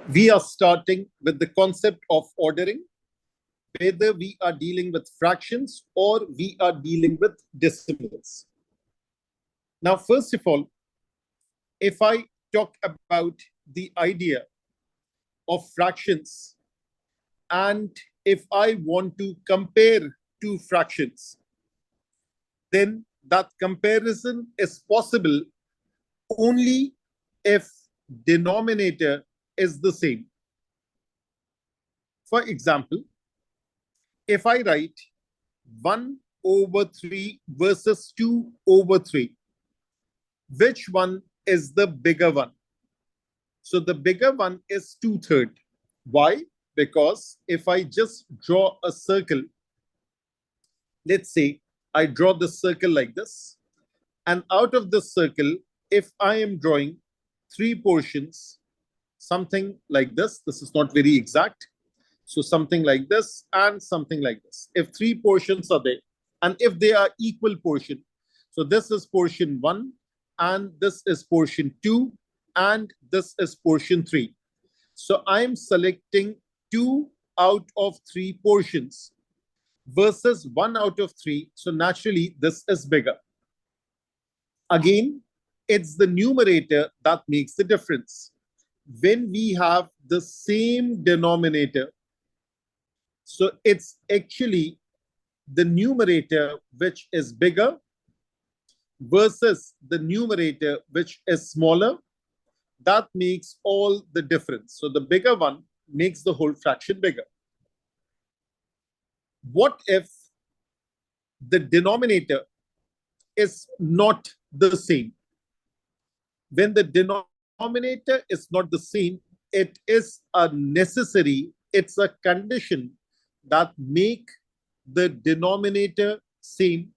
We are starting with the concept of ordering, whether we are dealing with fractions or we are dealing with decimals. Now, first of all, if I talk about the idea of fractions, and if I want to compare two fractions, then that comparison is possible only if denominator is the same. For example, if I write 1 over 3 versus 2 over 3, which one is the bigger one? So the bigger one is 2/3. Why? Because if I just draw a circle, let's say I draw the circle like this, and out of this circle, if I am drawing three portions, something like this is not very exact. So something like this and something like this. If three portions are there, and if they are equal portion, so this is portion 1, and this is portion 2, and this is portion 3. So I'm selecting 2 out of 3 portions versus 1 out of 3. So naturally, this is bigger. Again, it's the numerator that makes the difference. When we have the same denominator, so it's actually the numerator which is bigger versus the numerator which is smaller. That makes all the difference. So the bigger one makes the whole fraction bigger. What if the denominator is not the same? When the denominator is not the same, it is a necessary, it's a condition that make the denominator same.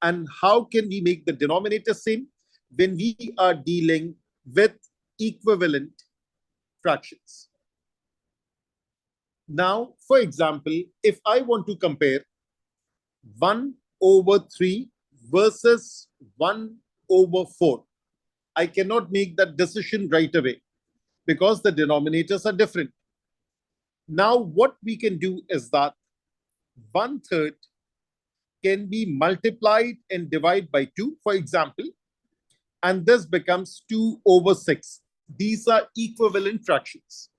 And how can we make the denominator same? When we are dealing with equivalent fractions. Now, for example, if I want to compare 1 over 3 versus 1 over 4, I cannot make that decision right away because the denominators are different. Now, what we can do is that 1/3 can be multiplied and divided by 2, for example, and this becomes 2 over 6. These are equivalent fractions.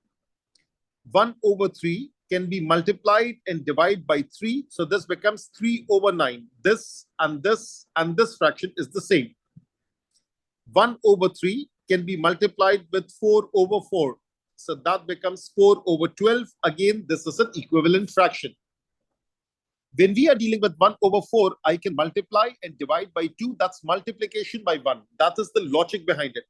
1 over 3 can be multiplied and divided by 3. So this becomes 3 over 9. This and this and this fraction is the same. 1 over 3 can be multiplied with 4 over 4. So that becomes 4 over 12. Again, this is an equivalent fraction. When we are dealing with 1 over 4, I can multiply and divide by 2. That's multiplication by 1. That is the logic behind it.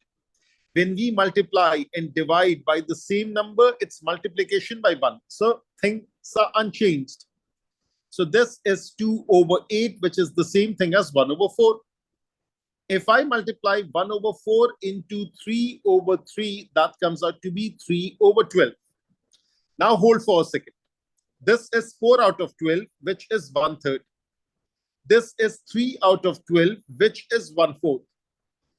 When we multiply and divide by the same number, it's multiplication by 1. So things are unchanged. So this is 2 over 8, which is the same thing as 1 over 4. If I multiply 1 over 4 into 3 over 3, that comes out to be 3 over 12. Now hold for a second. This is 4 out of 12, which is 1/3. This is 3 out of 12, which is 1/4.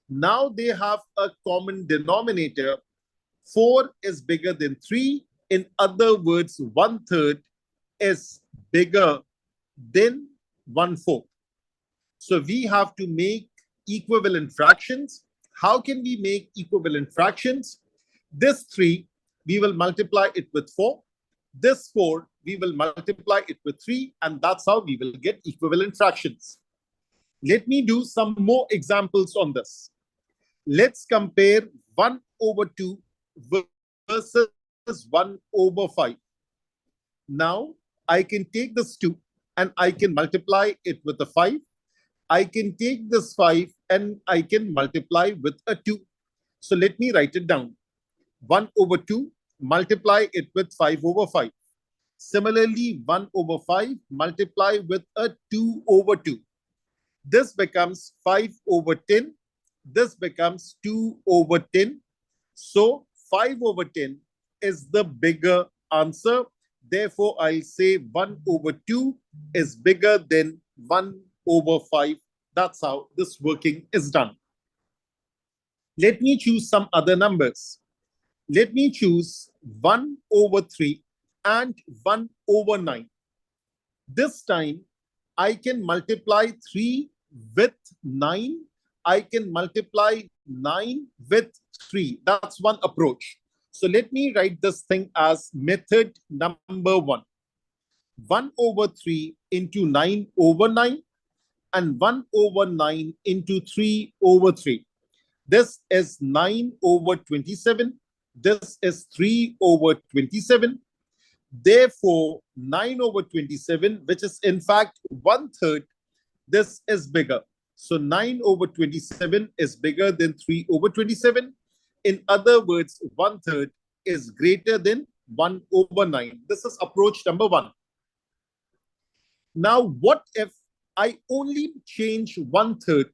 Now they have a common denominator. 4 is bigger than 3. In other words, 1/3 is bigger than 1/4. So we have to make equivalent fractions. How can we make equivalent fractions? This 3, we will multiply it with 4. This 4, we will multiply it with 3. And that's how we will get equivalent fractions. Let me do some more examples on this. Let's compare 1 over 2 versus 1 over 5. Now, I can take this 2 and I can multiply it with a 5. I can take this 5 and I can multiply with a 2. So let me write it down. 1 over 2, multiply it with 5 over 5. Similarly, 1 over 5, multiply with a 2 over 2. This becomes 5 over 10. This becomes 2 over 10. So 5 over 10 is the bigger answer. Therefore, I'll say 1 over 2 is bigger than 1 over 5. That's how this working is done. Let me choose some other numbers. Let me choose 1 over 3 and 1 over 9. This time, I can multiply 3 with 9. I can multiply 9 with 3. That's one approach. So let me write this thing as method number 1. 1 over 3 into 9 over 9 and 1 over 9 into 3 over 3. This is 9 over 27. This is 3 over 27. Therefore, 9 over 27, which is in fact 1/3, this is bigger. So 9 over 27 is bigger than 3 over 27. In other words, 1/3 is greater than 1 over 9. This is approach number 1. Now, what if I only change 1/3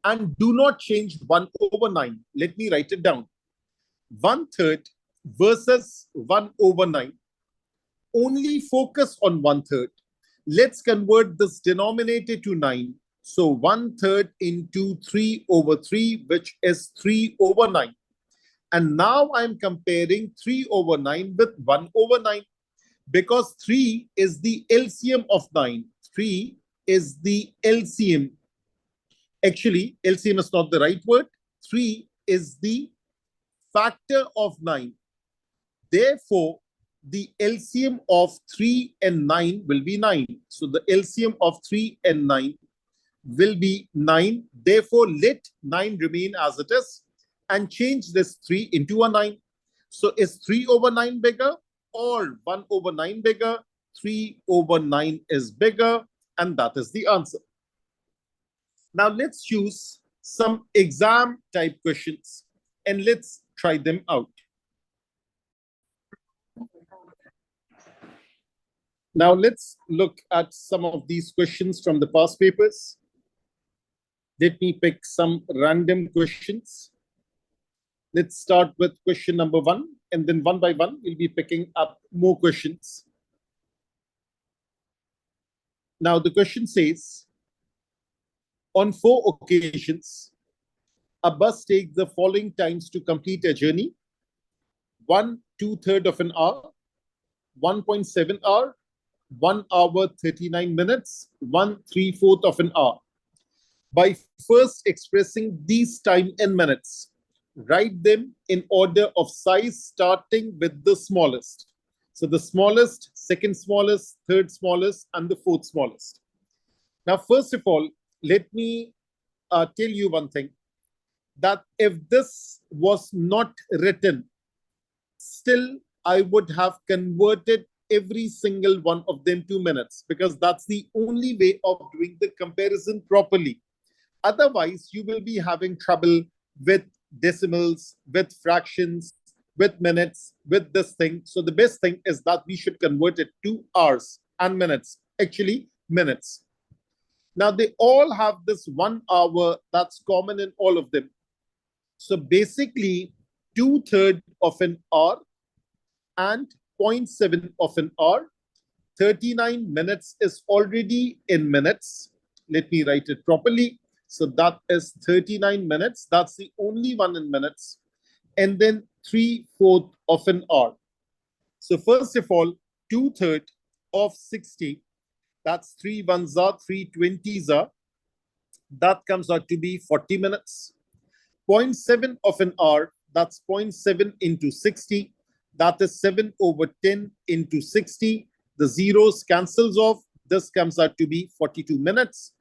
and do not change 1 over 9? Let me write it down. 1/3 versus 1 over 9. Only focus on 1/3. Let's convert this denominator to 9. So 1/3 into 3 over 3, which is 3 over 9. And now I'm comparing 3 over 9 with 1 over 9. Because 3 is the LCM of 9. 3 is the LCM. Actually, LCM is not the right word. 3 is the factor of 9. Therefore, the LCM of 3 and 9 will be 9. So the LCM of 3 and 9 will be 9. Therefore, let 9 remain as it is and change this 3 into a 9. So is 3 over 9 bigger or 1 over 9 bigger? 3 over 9 is bigger, and that is the answer. Now let's choose some exam type questions and let's try them out. Now let's look at some of these questions from the past papers. Let me pick some random questions. Let's start with question number 1, and then one by one, we'll be picking up more questions. Now the question says, on 4 occasions, a bus takes the following times to complete a journey: 1 2/3 of an hour, 1.7 hour, 1 hour 39 minutes, 1 3/4 of an hour. By first expressing these time in minutes, write them in order of size, starting with the smallest. So the smallest, second smallest, third smallest, and the fourth smallest. Now, first of all, let me tell you one thing, that if this was not written, still I would have converted every single one of them to minutes, because that's the only way of doing the comparison properly. Otherwise, you will be having trouble with decimals, with fractions, with minutes, with this thing. So the best thing is that we should convert it to hours and minutes, actually minutes. Now, they all have this 1 hour that's common in all of them. So basically, 2/3 of an hour and 0.7 of an hour. 39 minutes is already in minutes. Let me write it properly. So that is 39 minutes. That's the only one in minutes. And then 3/4 of an hour. So first of all, 2/3 of 60, that's 3 ones are, 3 20s are. That comes out to be 40 minutes. 0.7 of an hour, that's 0.7 into 60. That is 7 over 10 into 60. The zeros cancels off. This comes out to be 42 minutes.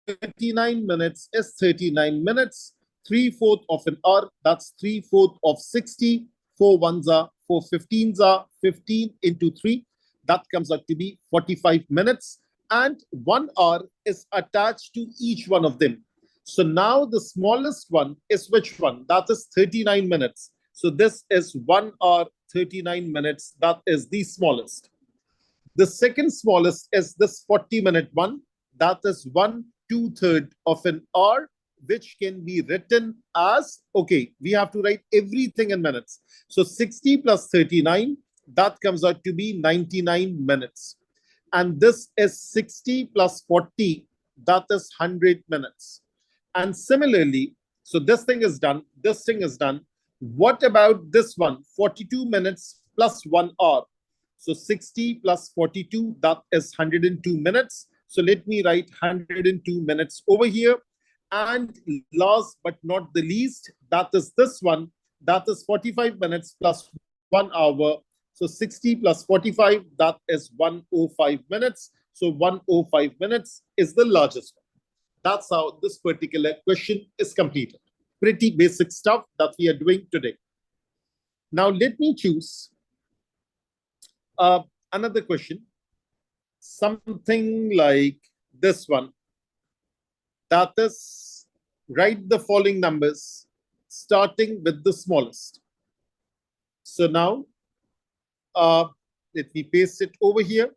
39 minutes is 39 minutes. 3/4 of an hour, that's 3/4 of 60. 4 ones are, 4 15s are, 15 into 3. That comes out to be 45 minutes. And 1 hour is attached to each one of them. So now the smallest one is which one? That is 39 minutes. So this is 1 hour, 39 minutes. That is the smallest. The second smallest is this 40-minute one. That is 1 2/3 of an hour, which can be written as, okay, we have to write everything in minutes. So 60 plus 39, that comes out to be 99 minutes. And this is 60 plus 40, that is 100 minutes. And similarly, so this thing is done, this thing is done. What about this one? 42 minutes plus 1 hour. So 60 plus 42, that is 102 minutes. So let me write 102 minutes over here. And last but not the least, that is this one. That is 45 minutes plus 1 hour. So 60 plus 45, that is 105 minutes. So 105 minutes is the largest one. That's how this particular question is completed. Pretty basic stuff that we are doing today. Now, let me choose another question, something like this one. That is, write the following numbers, starting with the smallest. So now, let me paste it over here.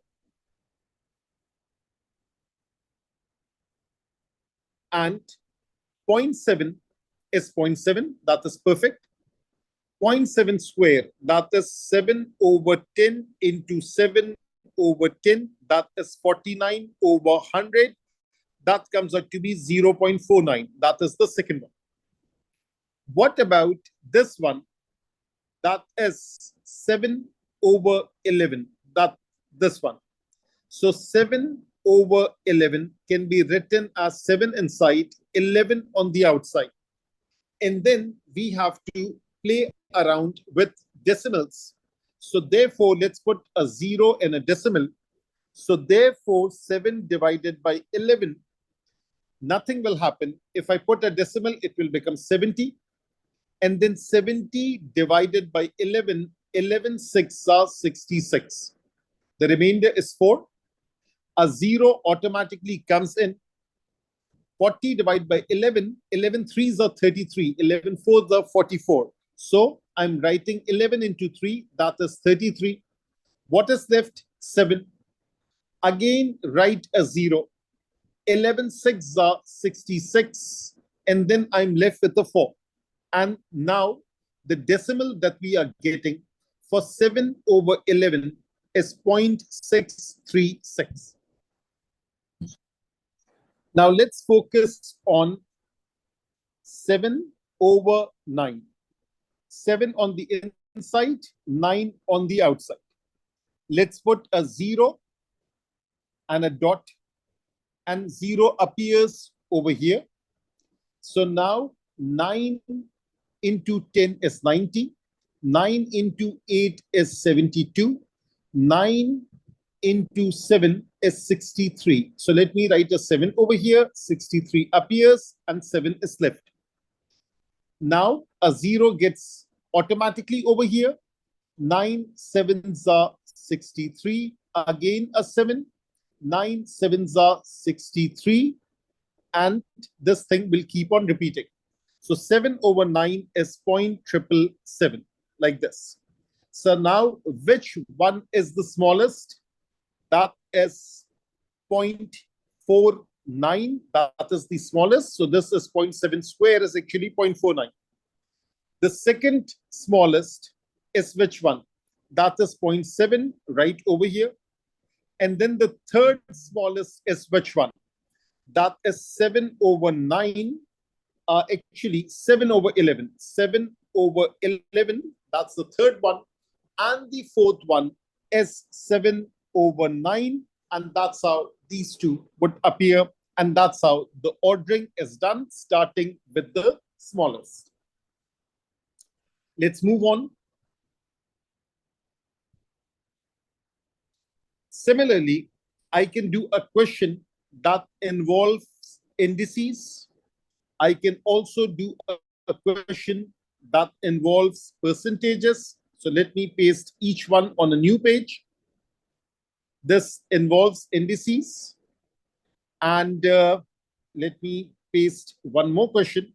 And 0.7 is 0.7. That is perfect. 0.7 square, that is 7 over 10 into 7 over 10. That is 49 over 100. That comes out to be 0.49. That is the second one. What about this one? That is 7 over 11. This one. So 7 over 11 can be written as 7 inside, 11 on the outside. And then we have to play around with decimals. So therefore, let's put a 0 and a decimal. So therefore, 7 divided by 11, nothing will happen. If I put a decimal, it will become 70. And then 70 divided by 11, 11 6 are 66. The remainder is 4. A 0 automatically comes in. 40 divided by 11, 11 3s are 33, 11 4s are 44. So I'm writing 11 into 3, that is 33. What is left? 7. Again, write a 0. 11 6s are 66. And then I'm left with a 4. And now the decimal that we are getting for 7 over 11 is 0.636. Now let's focus on 7 over 9. 7 on the inside, 9 on the outside. Let's put a 0 and a dot, and 0 appears over here. So now 9 into 10 is 90. 9 into 8 is 72. 9 into 7 is 63. So let me write a 7 over here. 63 appears and 7 is left. Now a 0 gets automatically over here. 9 7s are 63. Again a 7. 9 7s are 63. And this thing will keep on repeating. So 7 over 9 is 0.777, like this. So now, which one is the smallest? That is 0.49. That is the smallest. So this is 0.7 square is actually 0.49. The second smallest is which one? That is 0.7 right over here. And then the third smallest is which one? That is 7 over 9. Actually 7 over 11. 7 over 11, that's the third one. And the fourth one is 7 over 9. And that's how these two would appear. And that's how the ordering is done, starting with the smallest. Let's move on. Similarly, I can do a question that involves indices. I can also do a question that involves percentages. So let me paste each one on a new page. This involves indices. And let me paste one more question.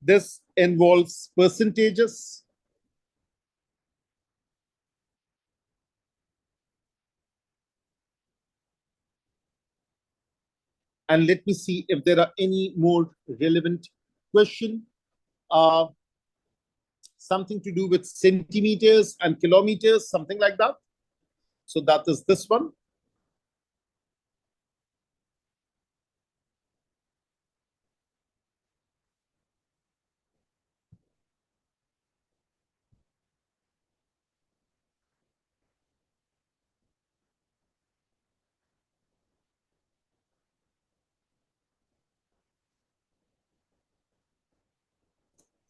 This involves percentages. And let me see if there are any more relevant question. Something to do with centimeters and kilometers, something like that. So that is this one.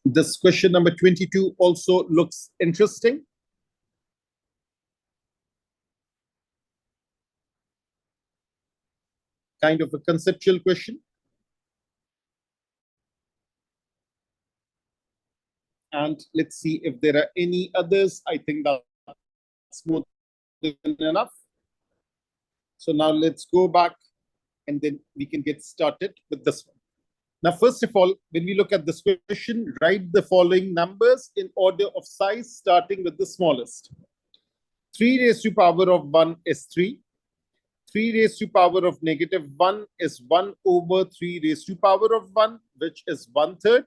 This question number 22 also looks interesting. Kind of a conceptual question. And let's see if there are any others. I think that's more than enough. So now let's go back and then we can get started with this one. Now, first of all, when we look at this question, write the following numbers in order of size, starting with the smallest. 3 raised to power of 1 is 3. 3 raised to power of negative 1 is 1 over 3 raised to power of 1, which is 1/3.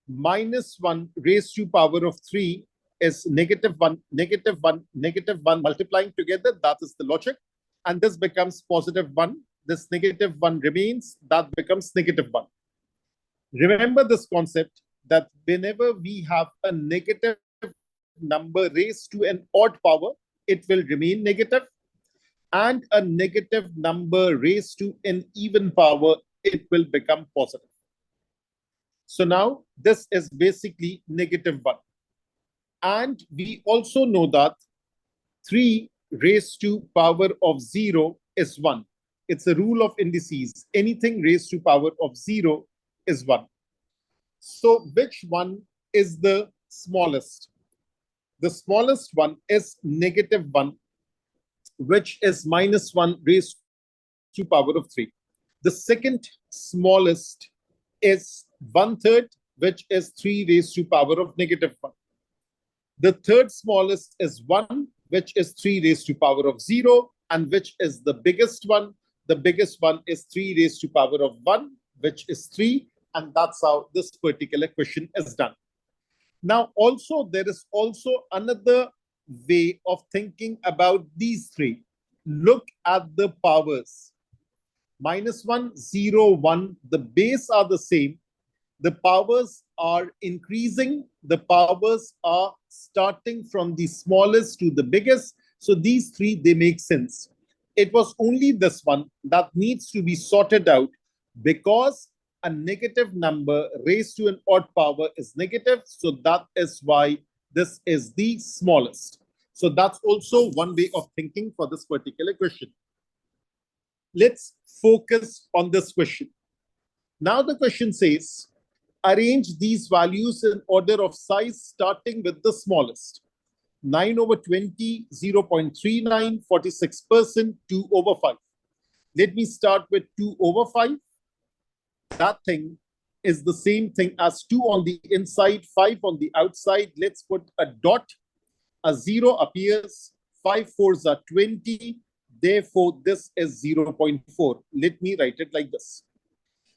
Minus 1 raised to power of 3 is negative 1, negative 1, negative 1 multiplying together. That is the logic. And this becomes positive 1. This negative 1 remains. That becomes negative 1. Remember this concept that whenever we have a negative number raised to an odd power, it will remain negative. And a negative number raised to an even power, it will become positive. So now this is basically negative 1. And we also know that 3 raised to power of 0 is 1. It's a rule of indices. Anything raised to power of 0 is 1. So which one is the smallest? The smallest one is negative 1, which is minus 1 raised to power of 3. The second smallest is 1/3, which is 3 raised to power of negative 1. The third smallest is 1, which is 3 raised to power of 0, and which is the biggest one. The biggest one is 3 raised to power of 1, which is 3, and that's how this particular question is done. Now, also, there is also another way of thinking about these three. Look at the powers. -1, 0, 1, the base are the same. The powers are increasing. The powers are starting from the smallest to the biggest. So these three, they make sense. It was only this one that needs to be sorted out because a negative number raised to an odd power is negative. So that is why this is the smallest. So that's also one way of thinking for this particular question. Let's focus on this question. Now the question says, arrange these values in order of size starting with the smallest. 9 over 20, 0.39, 46%, 2 over 5. Let me start with 2 over 5. That thing is the same thing as 2 on the inside, 5 on the outside. Let's put a dot. A 0 appears. 5 fours are 20. Therefore, this is 0.4. Let me write it like this.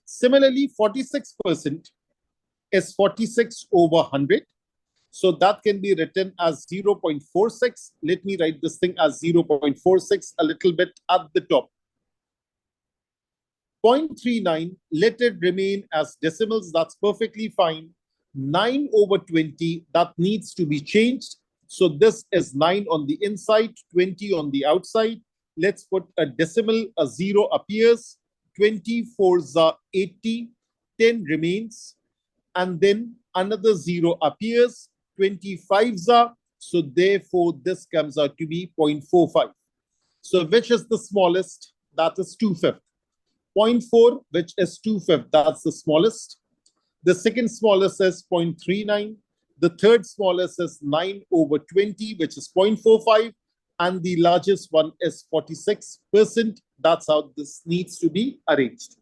Similarly, 46% is 46 over 100. So that can be written as 0.46. Let me write this thing as 0.46 a little bit at the top. 0.39, let it remain as decimals. That's perfectly fine. 9 over 20, that needs to be changed. So this is 9 on the inside, 20 on the outside. Let's put a decimal, a 0 appears. 24s are 80, 10 remains. And then another 0 appears. 25s are. So therefore, this comes out to be 0.45. So which is the smallest? That is 2/5. 0.4, which is 2/5, that's the smallest. The second smallest is 0.39. The third smallest is 9 over 20, which is 0.45. And the largest one is 46%. That's how this needs to be arranged.